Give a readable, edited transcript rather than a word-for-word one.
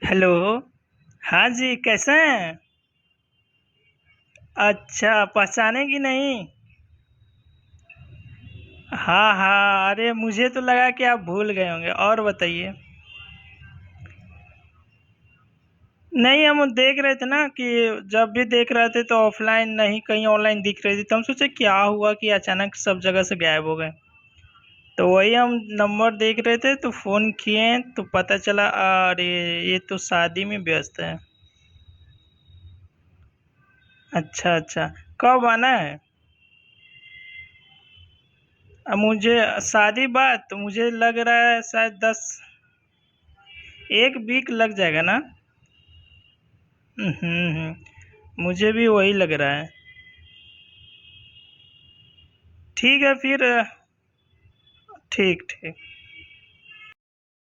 Hello. हाँ जी, कैसे हैं? अच्छा, पहचाने कि नहीं? हाँ हाँ, अरे मुझे तो लगा कि आप भूल गए होंगे। और बताइए। नहीं, हम देख रहे थे ना कि जब भी देख रहे थे तो ऑफलाइन नहीं, कहीं ऑनलाइन दिख रही थी, तो हम सोचे क्या हुआ कि अचानक सब जगह से गायब हो गए। तो वही हम नंबर देख रहे थे तो फोन किए तो पता चला, अरे ये तो शादी में व्यस्त है। अच्छा अच्छा, कब आना है? अब मुझे शादी बात तो मुझे लग रहा है शायद 1 वीक लग जाएगा ना। मुझे भी वही लग रहा है। ठीक है फिर। ठीक ठीक।